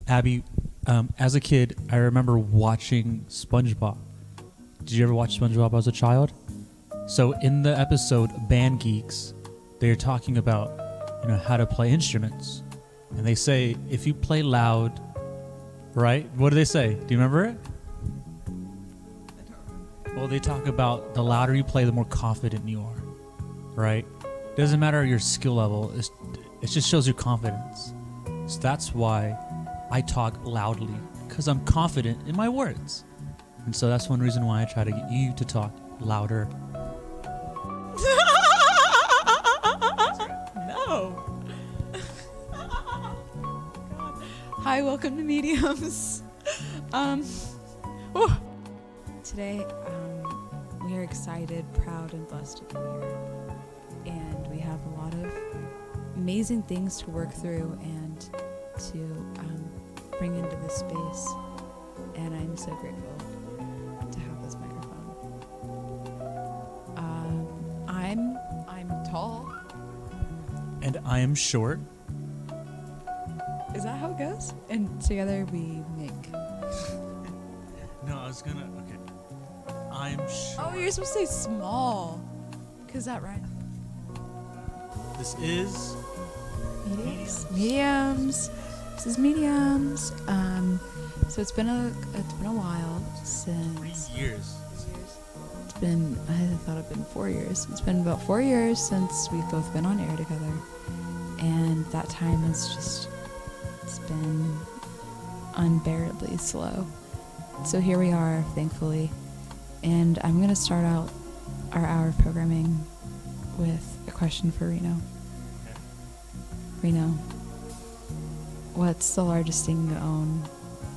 Abby, as a kid, I remember watching SpongeBob. Did you ever watch SpongeBob as a child? So in the episode Band Geeks, they're talking about, how to play instruments. And they say, if you play loud, right? What do they say? Do you remember it? Well, they talk about the louder you play, the more confident you are, right? Doesn't matter your skill level. It just shows your confidence. So that's why I talk loudly, because I'm confident in my words. And so that's one reason why I try to get you to talk louder. No. Hi, welcome to Mediumz. Today, we are excited, proud, and blessed to be here. And we have a lot of amazing things to work through and to bring into this space. And I'm so grateful to have this microphone. I'm tall. And I am short. Is that how it goes? And together we make. No, I was gonna. Okay. I'm short. Oh, you're supposed to say small. Because that right? This is Mediumz. This is Mediumz. So it's been a while since 3 years. It's been, I thought it'd been 4 years. It's been about 4 years since we've both been on air together, and that time has just, it's been unbearably slow. So here we are, thankfully, and I'm gonna start out our hour of programming with a question for Reno. Okay. Reno, what's the largest thing you own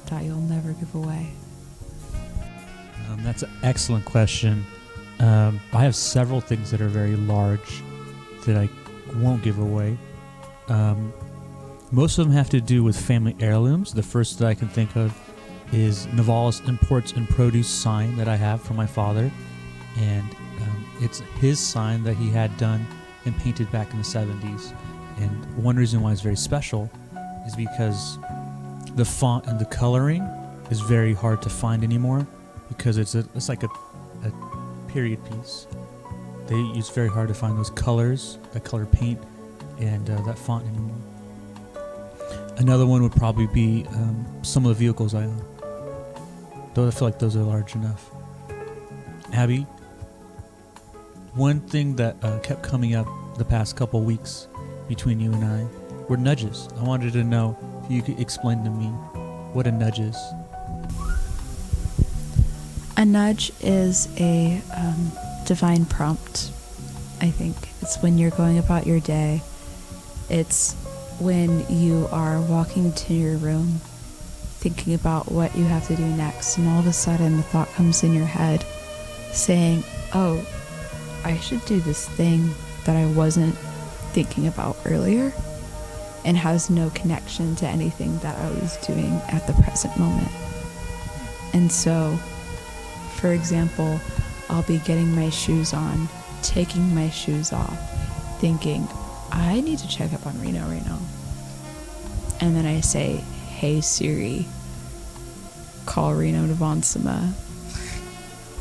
that you'll never give away? That's an excellent question. I have several things that are very large that I won't give away. Most of them have to do with family heirlooms. The first that I can think of is Navalis Imports and Produce sign that I have from my father. And it's his sign that he had done and painted back in the 70s. And one reason why it's very special is because the font and the coloring is very hard to find anymore, because it's like a period piece. It's very hard to find those colors, that color paint, and that font anymore. Another one would probably be some of the vehicles I own. Though I feel like those are large enough. Abby, one thing that kept coming up the past couple weeks between you and I were nudges. I wanted to know if you could explain to me what a nudge is. A nudge is a divine prompt, I think. It's when you're going about your day. It's when you are walking to your room, thinking about what you have to do next, and all of a sudden the thought comes in your head saying, oh, I should do this thing that I wasn't thinking about earlier, and has no connection to anything that I was doing at the present moment. And so, for example, I'll be getting my shoes on, taking my shoes off, thinking, I need to check up on Reno right now. And then I say, hey Siri, call Reno to Vonsima.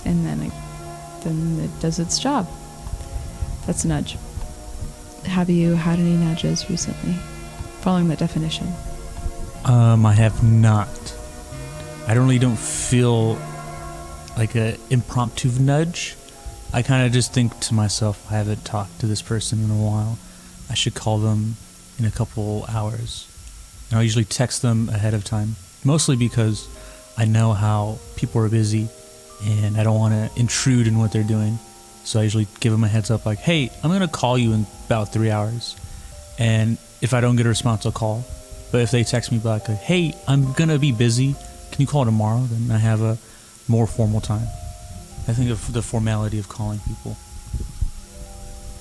And then it does its job. That's a nudge. Have you had any nudges recently, following that definition? I have not. I really don't feel like an impromptu nudge. I kind of just think to myself, I haven't talked to this person in a while. I should call them in a couple hours. And I'll usually text them ahead of time, mostly because I know how people are busy and I don't want to intrude in what they're doing. So I usually give them a heads up like, hey, I'm going to call you in about 3 hours. And if I don't get a response, I'll call. But if they text me back like, hey, I'm going to be busy, can you call tomorrow? Then I have a more formal time. I think of the formality of calling people.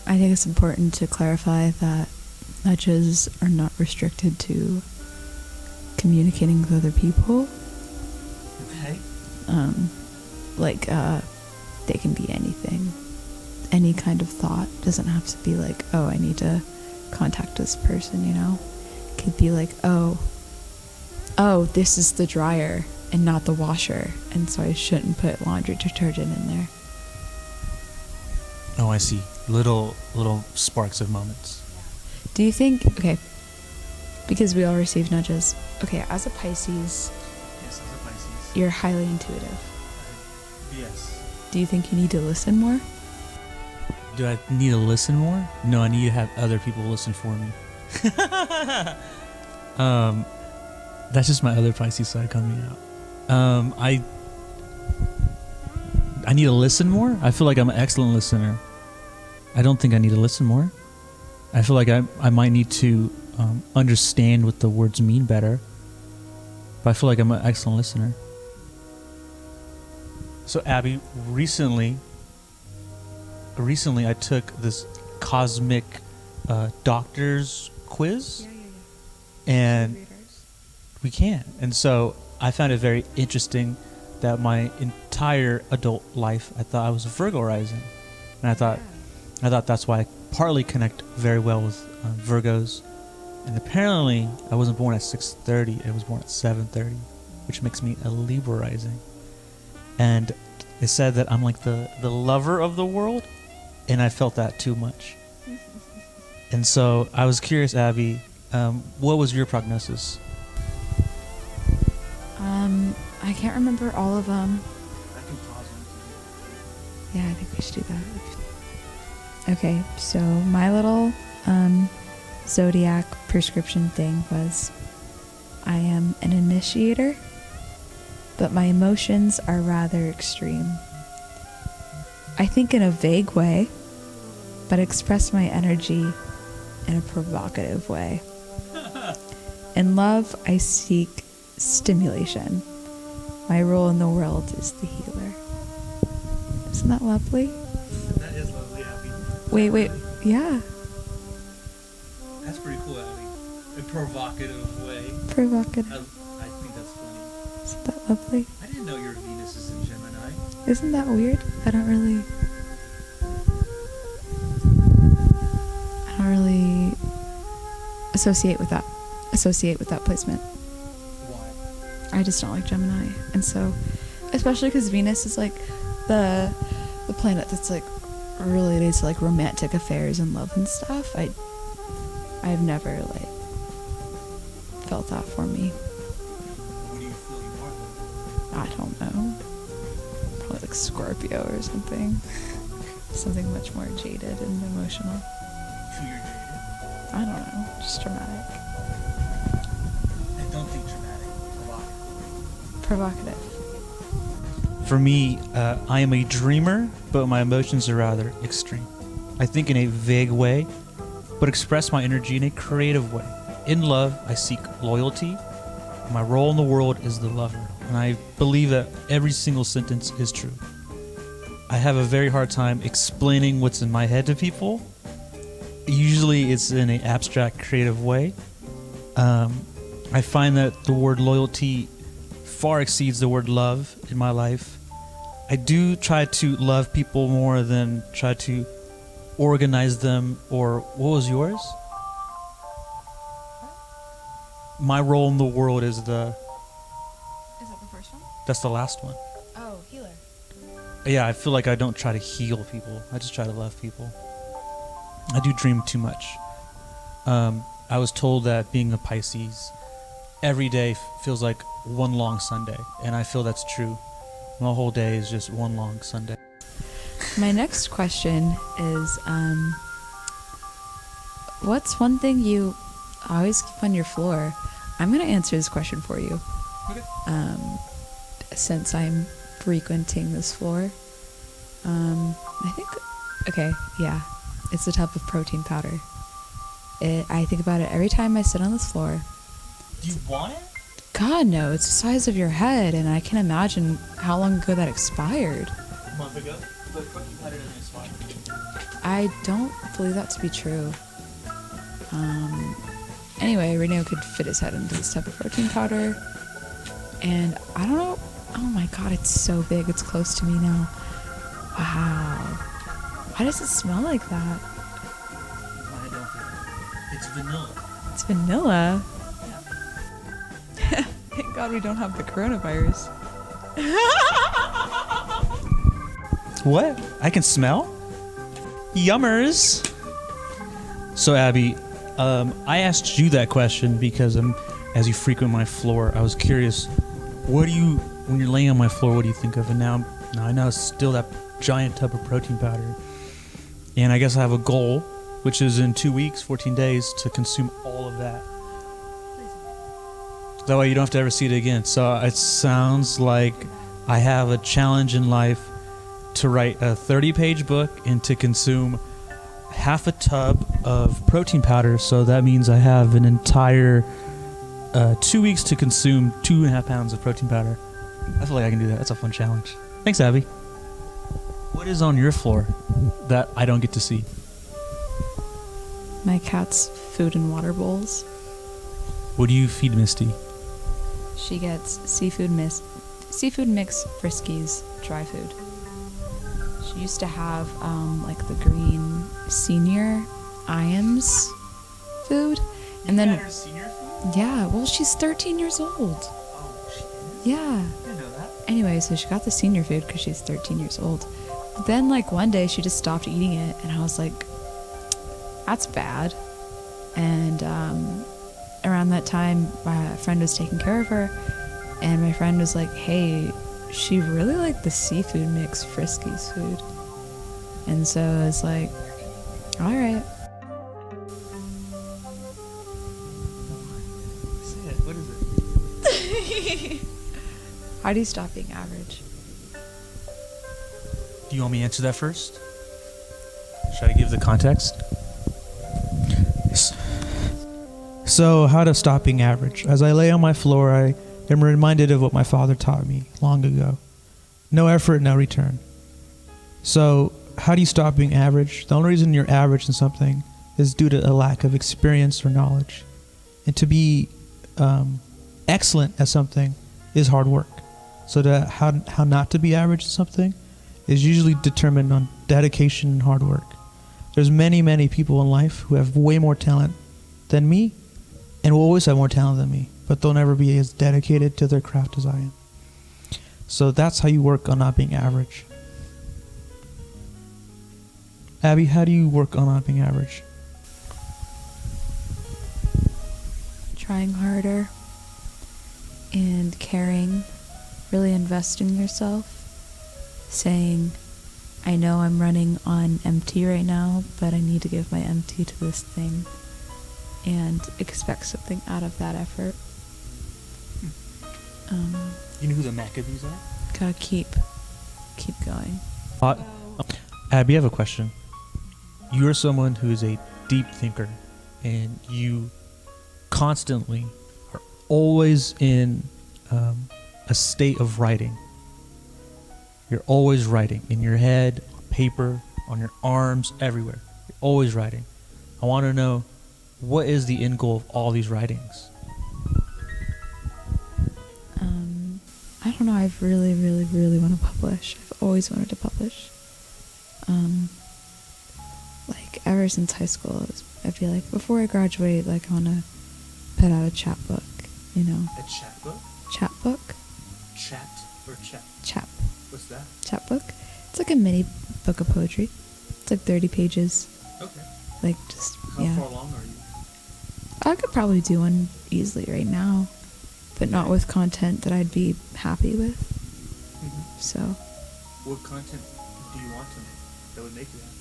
I think it's important to clarify that nudges are not restricted to communicating with other people. Okay. They can be anything. Any kind of thought doesn't have to be like, oh, I need to contact this person, you know? It could be like, oh, oh, this is the dryer and not the washer, and so I shouldn't put laundry detergent in there. Oh, I see. Little sparks of moments. Do you think, okay, because we all receive nudges. Okay, as a Pisces, Yes, as a Pisces. you're highly intuitive. Yes. Do you think you need to listen more? Do I need to listen more? No, I need to have other people listen for me. That's just my other Pisces side coming out. I need to listen more. I feel like I'm an excellent listener. I don't think I need to listen more. I feel like I might need to understand what the words mean better. But I feel like I'm an excellent listener. So Abby, recently I took this cosmic doctor's quiz. And we can. And so I found it very interesting that my entire adult life I thought I was a Virgo rising. And I thought that's why I partly connect very well with Virgos. And apparently I wasn't born at 6:30, I was born at 7:30, which makes me a Libra rising. And it said that I'm like the lover of the world, and I felt that too much. And so I was curious, Abby, what was your prognosis? I can't remember all of them. I can pause Yeah, I think we should do that. Okay, so my little zodiac prescription thing was I am an initiator, but my emotions are rather extreme. I think in a vague way, but express my energy in a provocative way. In love, I seek stimulation. My role in the world is the healer. Isn't that lovely? That is lovely, Abby. Wait, yeah. That's pretty cool, Abby. In a provocative way. Provocative. I think that's funny. Isn't that lovely? I didn't know your Venus is in Gemini. Isn't that weird? I don't really associate with that placement. Why? I just don't like Gemini. And so, especially because Venus is like the planet that's like related to like romantic affairs and love and stuff. I've never like felt that for me. What do you feel you are? I don't know. Probably like Scorpio or something. Something much more jaded and emotional. Feel you're jaded? I don't know. Just dramatic. I don't think dramatic. Provocative. For me, I am a dreamer, but my emotions are rather extreme. I think in a vague way, but express my energy in a creative way. In love, I seek loyalty. My role in the world is the lover, and I believe that every single sentence is true. I have a very hard time explaining what's in my head to people. Usually it's in an abstract, creative way. I find that the word loyalty far exceeds the word love in my life. I do try to love people more than try to organize them. Or what was yours? My role in the world is the... Is that the first one? That's the last one. Oh, healer. Yeah, I feel like I don't try to heal people. I just try to love people. I do dream too much. I was told that being a Pisces, every day feels like one long Sunday, and I feel that's true. My whole day is just one long Sunday. My next question is, what's one thing you always keep on your floor? I'm going to answer this question for you. Okay. Since I'm frequenting this floor. I think, okay, yeah, it's a tub of protein powder. I think about it every time I sit on this floor. Do you want it? God, no, it's the size of your head, and I can't imagine how long ago that expired. A month ago? But protein powder doesn't expire. I don't believe that to be true. Anyway, Reno could fit his head into this type of protein powder. And I don't know. Oh my god, it's so big. It's close to me now. Wow. Why does it smell like that? I don't think. It's vanilla. It's vanilla. God we don't have the coronavirus. What? I can smell? Yummers. So Abby, I asked you that question because as you frequent my floor, I was curious, when you're laying on my floor, what do you think of? And now I know it's still that giant tub of protein powder. And I guess I have a goal, which is in 2 weeks, 14 days, to consume all of that. That way you don't have to ever see it again. So it sounds like I have a challenge in life to write a 30-page book and to consume half a tub of protein powder. So that means I have an entire 2 weeks to consume 2.5 pounds of protein powder. I feel like I can do that. That's a fun challenge. Thanks, Abby. What is on your floor that I don't get to see? My cat's food and water bowls. What do you feed Misty? She gets seafood mix Friskies, dry food. She used to have like the green senior IAMS food, and then her senior food? Yeah, well she's 13 years old. Oh, she is? Yeah. I didn't know that. Anyway, so she got the senior food because she's 13 years old. But then like one day she just stopped eating it, and I was like, that's bad. And around that time, my friend was taking care of her, and my friend was like, hey, she really liked the seafood mix Friskies food. And so I was like, all right. Say it. What is it? How do you stop being average? Do you want me to answer that first? Should I give the context? Yes. So, how to stop being average. As I lay on my floor, I am reminded of what my father taught me long ago. No effort, no return. So, how do you stop being average? The only reason you're average in something is due to a lack of experience or knowledge. And to be excellent at something is hard work. So how not to be average at something is usually determined on dedication and hard work. There's many, many people in life who have way more talent than me and will always have more talent than me, but they'll never be as dedicated to their craft as I am. So that's how you work on not being average. Abby, how do you work on not being average? Trying harder and caring, really investing in yourself, saying, I know I'm running on empty right now, but I need to give my empty to this thing and expect something out of that effort. You know who the Maccabees are? Gotta keep going. Abby, I have a question. You are someone who is a deep thinker, and you constantly are always in a state of writing. You're always writing in your head, on paper, on your arms, everywhere. You're always writing. I want to know, what is the end goal of all these writings? I don't know. I really, really, really want to publish. I've always wanted to publish. Like ever since high school, I feel like before I graduate, like I want to put out a chapbook. You know. A chapbook? Chapbook. Chat or chap? Chap. What's that? Chapbook. It's like a mini book of poetry. It's like 30 pages. Okay. Like just How yeah. far along are you? I could probably do one easily right now, but not with content that I'd be happy with. Mm-hmm. So. What content do you want to make that would make you happy?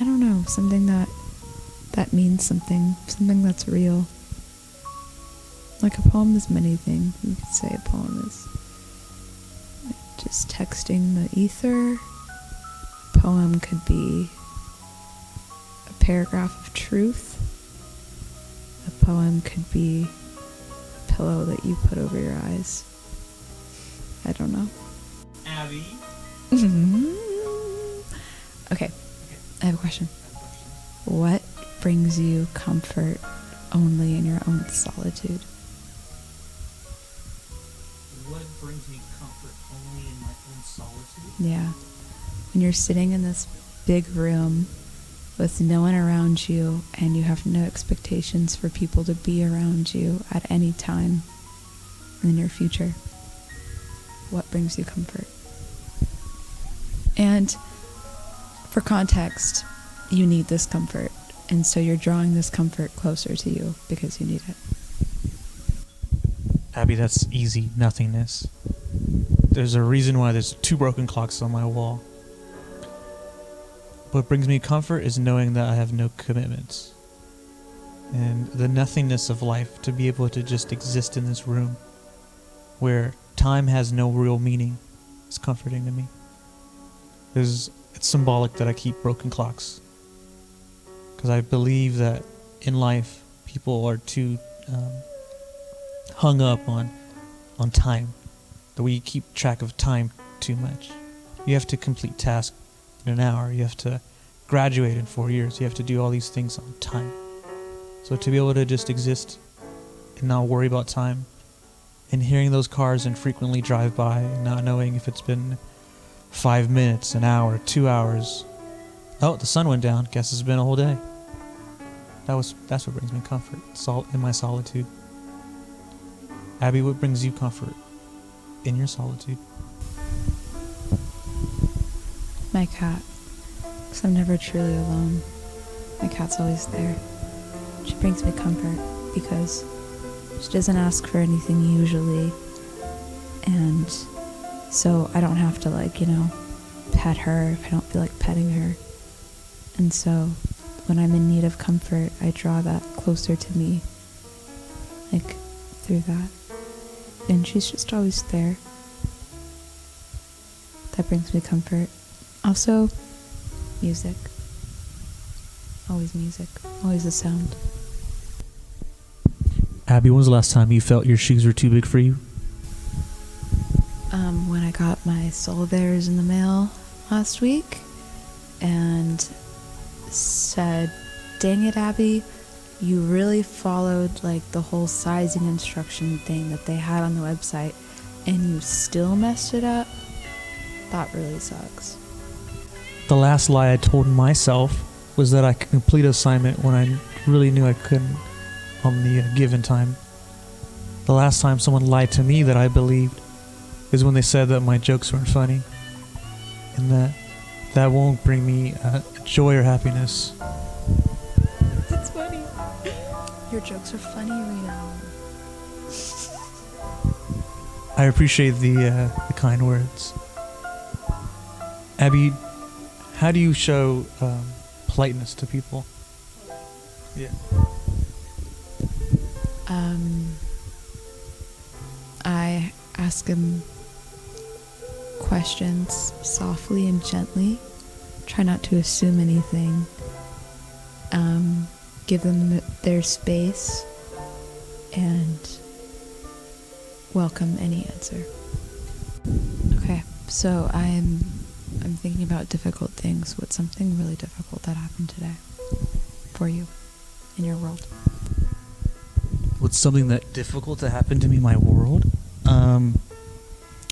I don't know. Something that means something. Something that's real. Like a poem is many things. You could say a poem is like just texting the ether. A poem could be a paragraph of truth. A poem could be a pillow that you put over your eyes. I don't know. Abby? Okay, I have a question. What brings you comfort only in your own solitude? What brings me comfort only in my own solitude? Yeah. When you're sitting in this big room with no one around you and you have no expectations for people to be around you at any time, in the near future. What brings you comfort? And for context, you need this comfort. And so you're drawing this comfort closer to you because you need it. Abby, that's easy nothingness. There's a reason why there's 2 broken clocks on my wall. What brings me comfort is knowing that I have no commitments. And the nothingness of life, to be able to just exist in this room where time has no real meaning, is comforting to me. It's symbolic that I keep broken clocks. Because I believe that in life, people are too hung up on time. That we keep track of time too much. You have to complete tasks in an hour. You have to graduate in 4 years. You have to do all these things on time. So to be able to just exist and not worry about time, and hearing those cars infrequently drive by, and not knowing if it's been 5 minutes, an hour, 2 hours. Oh, the sun went down. Guess it's been a whole day. That's what brings me comfort. In my solitude. Abby, what brings you comfort in your solitude? My cat. Because I'm never truly alone. My cat's always there. She brings me comfort because she doesn't ask for anything usually. And so I don't have to, pet her if I don't feel like petting her. And so when I'm in need of comfort, I draw that closer to me. Through that. And she's just always there. That brings me comfort. Also, music. Always music. Always a sound. Abby, when was the last time you felt your shoes were too big for you? When I got my Soul Bears in the mail last week and said, "Dang it, Abby, you really followed the whole sizing instruction thing that they had on the website and you still messed it up. That really sucks." The last lie I told myself was that I could complete an assignment when I really knew I couldn't on the given time. The last time someone lied to me that I believed is when they said that my jokes weren't funny, and that won't bring me joy or happiness. That's funny. Your jokes are funny, Reno. I appreciate the kind words. Abby, how do you show politeness to people? Yeah. I ask him questions softly and gently. Try not to assume anything. Give them their space and welcome any answer. Okay, so I'm thinking about difficult things. What's something really difficult that happened today for you in your world? What's something that difficult that happened to me in my world?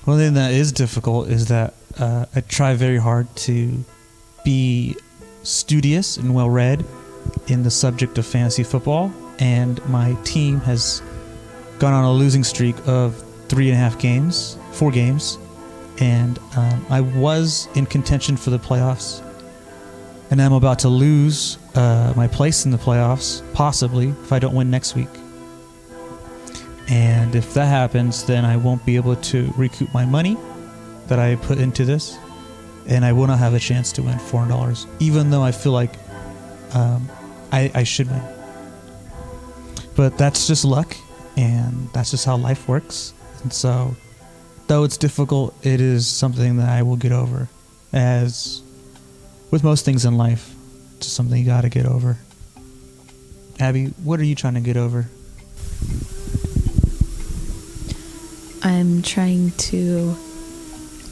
One thing that is difficult is that I try very hard to be studious and well-read in the subject of fantasy football, and my team has gone on a losing streak of 4 games, and I was in contention for the playoffs, and I'm about to lose my place in the playoffs, possibly, if I don't win next week. And if that happens, then I won't be able to recoup my money that I put into this, and I will not have a chance to win $400, even though I feel like I should win. But that's just luck, and that's just how life works. And so, though it's difficult, it is something that I will get over. As with most things in life, it's just something you gotta get over. Abby, what are you trying to get over? I'm trying to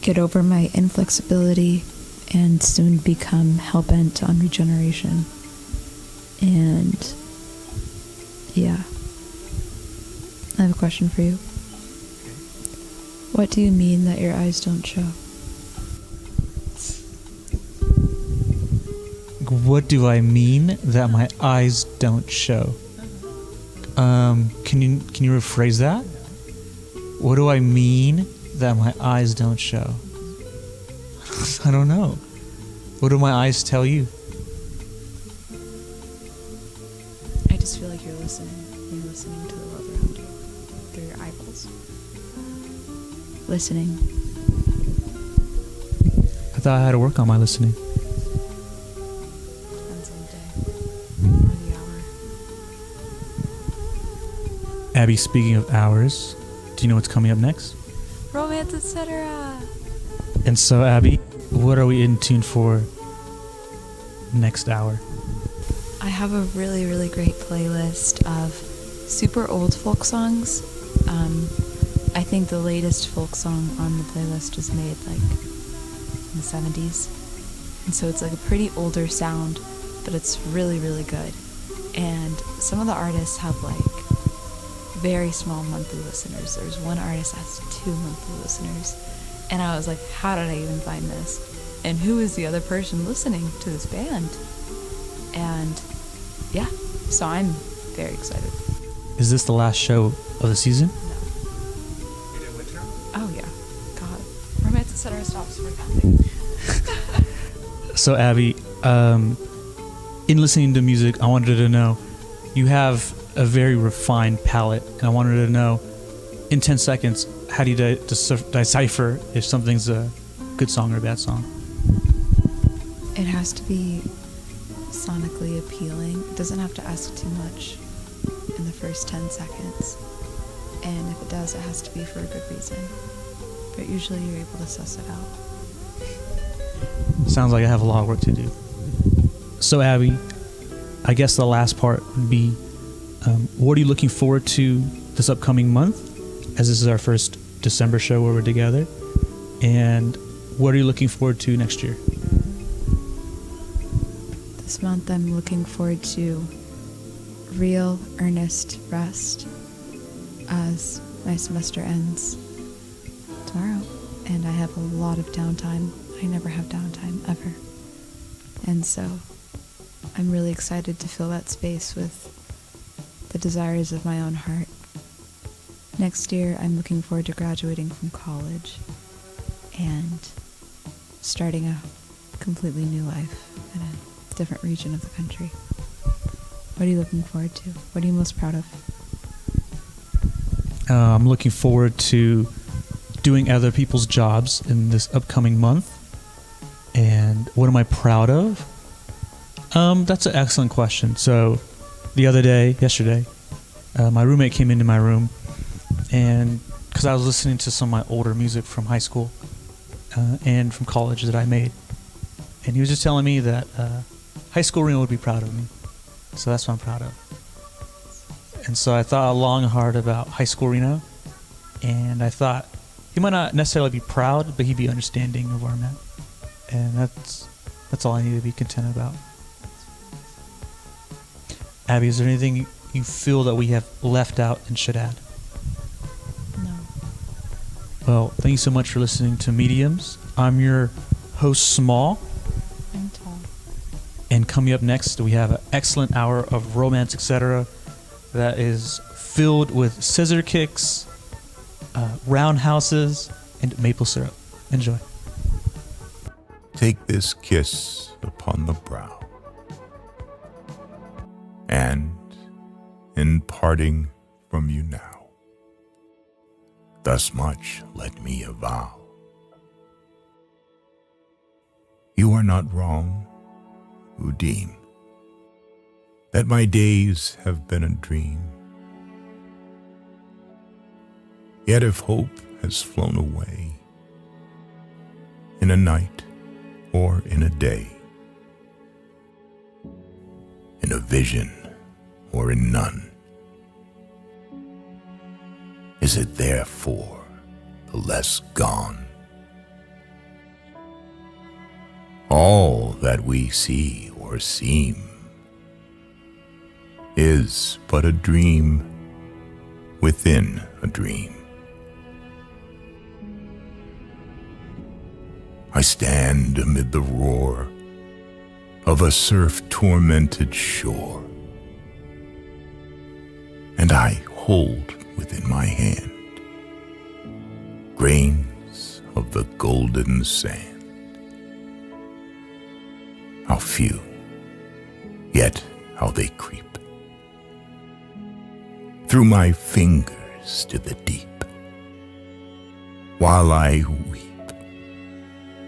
get over my inflexibility and soon become hell-bent on regeneration. And yeah, I have a question for you. What do you mean that your eyes don't show? What do I mean that my eyes don't show? Can you rephrase that? What do I mean that my eyes don't show? I don't know. What do my eyes tell you? I just feel like you're listening. You're listening to the world around you through your eyeballs. Listening. I thought I had to work on my listening. Depends on the day or the hour. Abby, speaking of hours, do you know what's coming up next? Romance, etc. And so, Abby, what are we in tune for next hour? I have a really, really great playlist of super old folk songs. I think the latest folk song on the playlist was made like in the 70s. And so it's like a pretty older sound, but it's really, really good. And some of the artists have like very small monthly listeners. There's one artist that has 2 monthly listeners. And I was like, how did I even find this? And who is the other person listening to this band? And yeah, so I'm very excited. Is this the last show of the season? No. Oh yeah. God. Romance Etc. stops for nothing. So Abby, in listening to music, I wanted to know, you have a very refined palette, and I wanted to know, in 10 seconds, how do you decipher if something's a good song or a bad song? It has to be sonically appealing. It doesn't have to ask too much in the first 10 seconds. And if it does, it has to be for a good reason. But usually you're able to suss it out. Sounds like I have a lot of work to do. So Abby, I guess the last part would be, what are you looking forward to this upcoming month, as this is our first December show where we're together? And what are you looking forward to next year? This month I'm looking forward to real, earnest rest as my semester ends tomorrow. And I have a lot of downtime. I never have downtime, ever. And so I'm really excited to fill that space with the desires of my own heart. Next year, I'm looking forward to graduating from college and starting a completely new life in a different region of the country. What are you looking forward to? What are you most proud of? I'm looking forward to doing other people's jobs in this upcoming month. And what am I proud of? That's an excellent question. So yesterday, my roommate came into my room, and because I was listening to some of my older music from high school and from college that I made, and he was just telling me that high school Reno would be proud of me. So that's what I'm proud of. And so I thought long and hard about high school Reno, and I thought he might not necessarily be proud, but he'd be understanding of where I'm at. And that's all I need to be content about. Abby, is there anything you feel that we have left out and should add? No. Well, thank you so much for listening to Mediumz. I'm your host, Small. I'm Tall. And coming up next, we have an excellent hour of Romance, etc. that is filled with scissor kicks, roundhouses, and maple syrup. Enjoy. Take this kiss upon the brow, and in parting from you now, thus much let me avow. You are not wrong who deem that my days have been a dream. Yet if hope has flown away in a night or in a day, in a vision or in none, is it therefore the less gone? All that we see or seem is but a dream within a dream. I stand amid the roar of a surf-tormented shore, and I hold within my hand of the golden sand. How few, yet how they creep through my fingers to the deep, while I weep,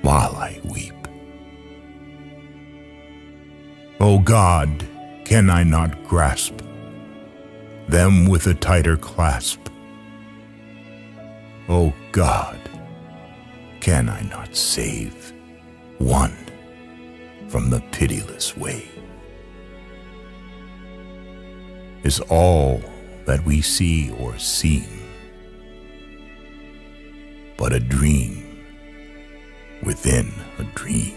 while I weep. O God, can I not grasp them with a tighter clasp? O God, can I not save one from the pitiless wave? Is all that we see or seem but a dream within a dream?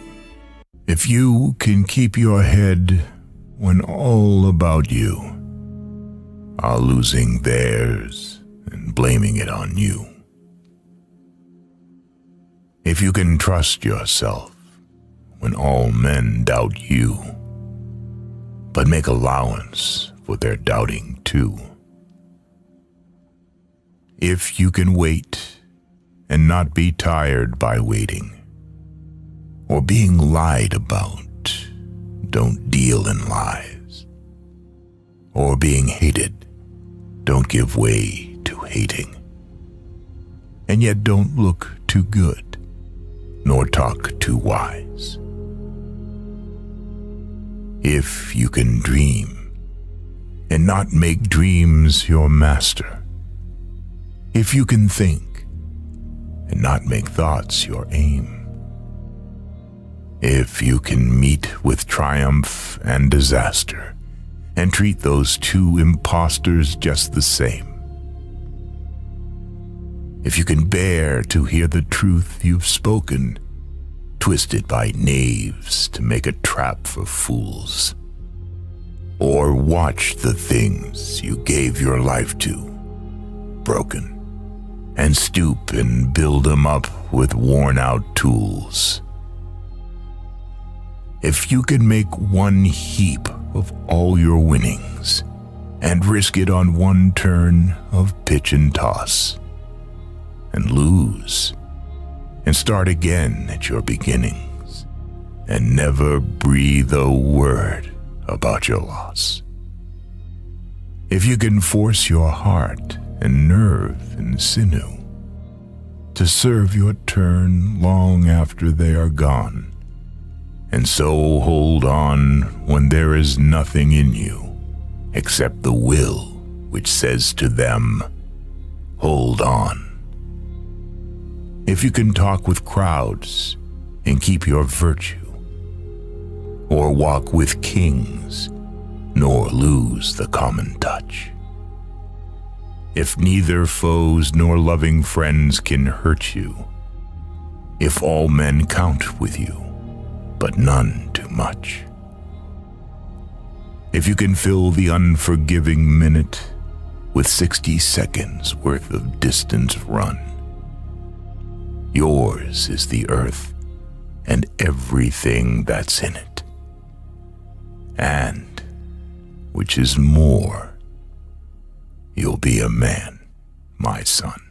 If you can keep your head when all about you are losing theirs and blaming it on you, if you can trust yourself when all men doubt you, but make allowance for their doubting too, if you can wait and not be tired by waiting, or being lied about, don't deal in lies, or being hated, don't give way to hating, and yet don't look too good, nor talk too wise. If you can dream and not make dreams your master, if you can think and not make thoughts your aim, if you can meet with triumph and disaster and treat those two impostors just the same, if you can bear to hear the truth you've spoken, twisted by knaves to make a trap for fools, or watch the things you gave your life to broken, and stoop and build them up with worn-out tools, if you can make one heap of all your winnings and risk it on one turn of pitch and toss, and lose, and start again at your beginnings, and never breathe a word about your loss, if you can force your heart and nerve and sinew to serve your turn long after they are gone, and so hold on when there is nothing in you except the will which says to them, hold on. If you can talk with crowds and keep your virtue, or walk with kings nor lose the common touch, if neither foes nor loving friends can hurt you, if all men count with you, but none too much, if you can fill the unforgiving minute with 60 seconds worth of distance run, yours is the earth and everything that's in it, and, which is more, you'll be a man, my son.